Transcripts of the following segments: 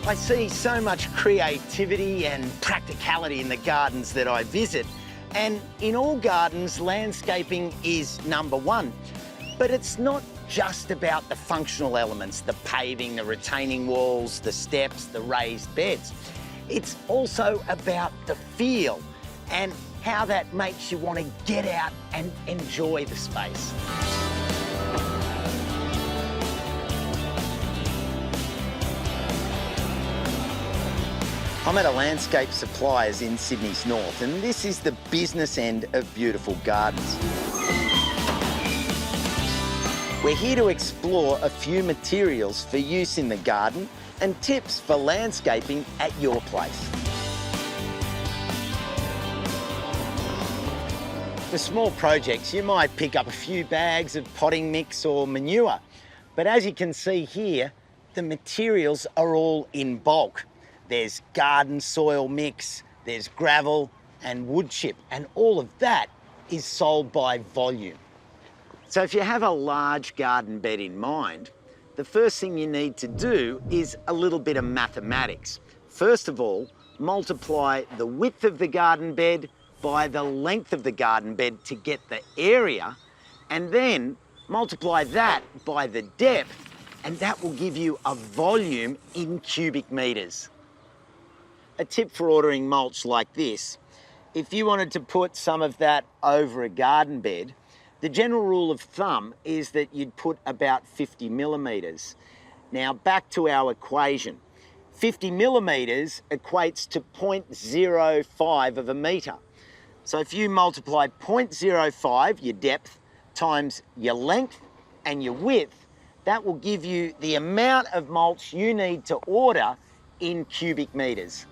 I see so much creativity and practicality in the gardens that I visit. And in all gardens, landscaping is number one. But it's not just about the functional elements, the paving, the retaining walls, the steps, the raised beds. It's also about the feel and how that makes you want to get out and enjoy the space. I'm at a landscape supplier's in Sydney's north, and this is the business end of beautiful gardens. We're here to explore a few materials for use in the garden and tips for landscaping at your place. For small projects, you might pick up a few bags of potting mix or manure, but as you can see here, the materials are all in bulk. There's garden soil mix, there's gravel and wood chip, and all of that is sold by volume. So if you have a large garden bed in mind, the first thing you need to do is a little bit of mathematics. First of all, multiply the width of the garden bed by the length of the garden bed to get the area, and then multiply that by the depth, and that will give you a volume in cubic metres. A tip for ordering mulch like this: if you wanted to put some of that over a garden bed, the general rule of thumb is that you'd put about 50 millimetres. Now back to our equation. 50 millimetres equates to 0.05 of a metre. So if you multiply 0.05, your depth, times your length and your width, that will give you the amount of mulch you need to order in cubic metres.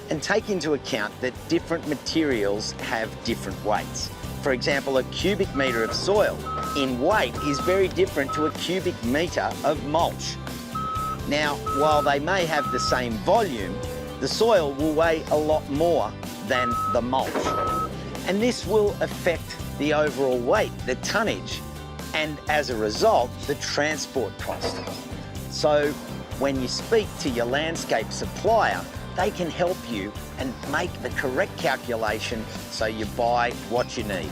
And take into account that different materials have different weights. For example, a cubic metre of soil in weight is very different to a cubic metre of mulch. Now, while they may have the same volume, the soil will weigh a lot more than the mulch. And this will affect the overall weight, the tonnage, and as a result, the transport cost. So when you speak to your landscape supplier, they can help you and make the correct calculation so you buy what you need.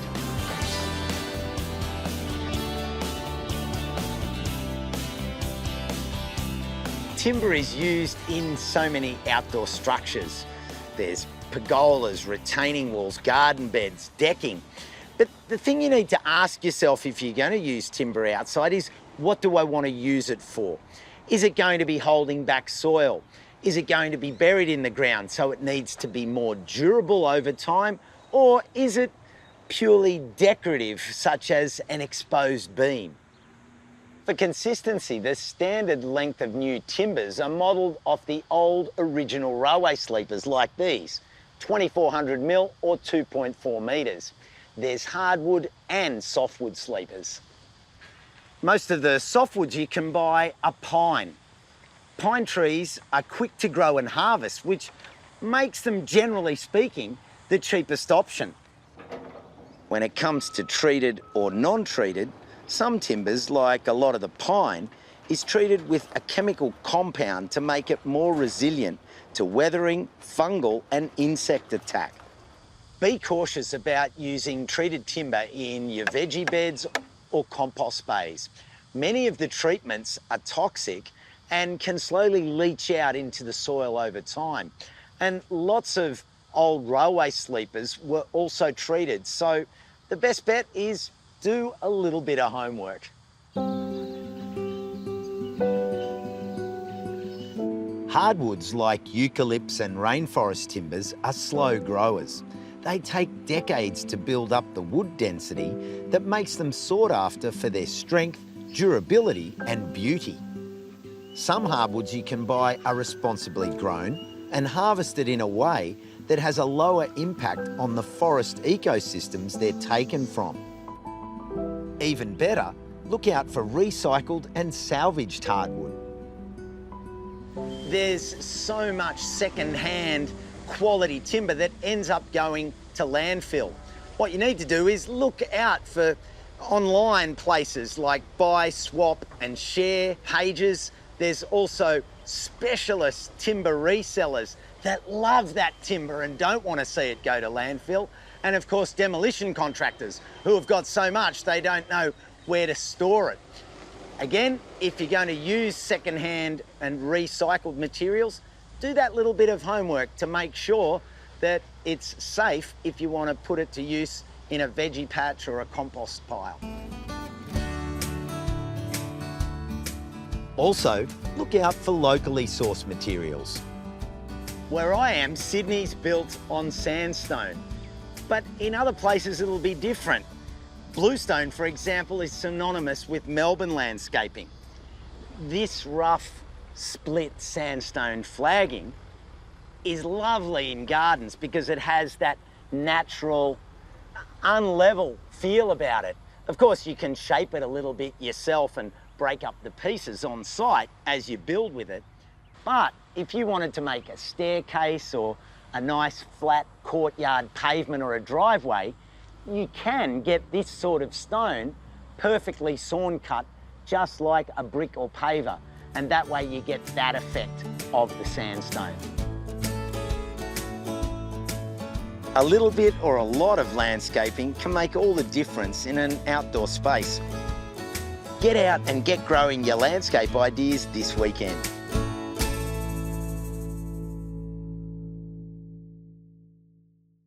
Timber is used in so many outdoor structures. There's pergolas, retaining walls, garden beds, decking. But the thing you need to ask yourself if you're going to use timber outside is, what do I want to use it for? Is it going to be holding back soil? Is it going to be buried in the ground so it needs to be more durable over time? Or is it purely decorative, such as an exposed beam? For consistency, the standard length of new timbers are modelled off the old original railway sleepers like these, 2400 mil or 2.4 metres. There's hardwood and softwood sleepers. Most of the softwoods you can buy are pine. Pine trees are quick to grow and harvest, which makes them, generally speaking, the cheapest option. When it comes to treated or non-treated, some timbers, like a lot of the pine, is treated with a chemical compound to make it more resilient to weathering, fungal and insect attack. Be cautious about using treated timber in your veggie beds or compost bays. Many of the treatments are toxic and can slowly leach out into the soil over time. And lots of old railway sleepers were also treated, so the best bet is do a little bit of homework. Hardwoods like eucalypts and rainforest timbers are slow growers. They take decades to build up the wood density that makes them sought after for their strength, durability and beauty. Some hardwoods you can buy are responsibly grown and harvested in a way that has a lower impact on the forest ecosystems they're taken from. Even better, look out for recycled and salvaged hardwood. There's so much second-hand quality timber that ends up going to landfill. What you need to do is look out for online places like buy, swap and share pages. There's also specialist timber resellers that love that timber and don't want to see it go to landfill, and of course demolition contractors who have got so much they don't know where to store it. Again, if you're going to use second-hand and recycled materials, do that little bit of homework to make sure that it's safe if you want to put it to use in a veggie patch or a compost pile. Also, look out for locally sourced materials. Where I am, Sydney's built on sandstone, but in other places it'll be different. Bluestone, for example, is synonymous with Melbourne landscaping. This rough, split sandstone flagging is lovely in gardens because it has that natural, unlevel feel about it. Of course, you can shape it a little bit yourself and break up the pieces on site as you build with it. But if you wanted to make a staircase or a nice flat courtyard pavement or a driveway, you can get this sort of stone perfectly sawn cut just like a brick or paver, and that way you get that effect of the sandstone. A little bit or a lot of landscaping can make all the difference in an outdoor space. Get out and get growing your landscape ideas this weekend.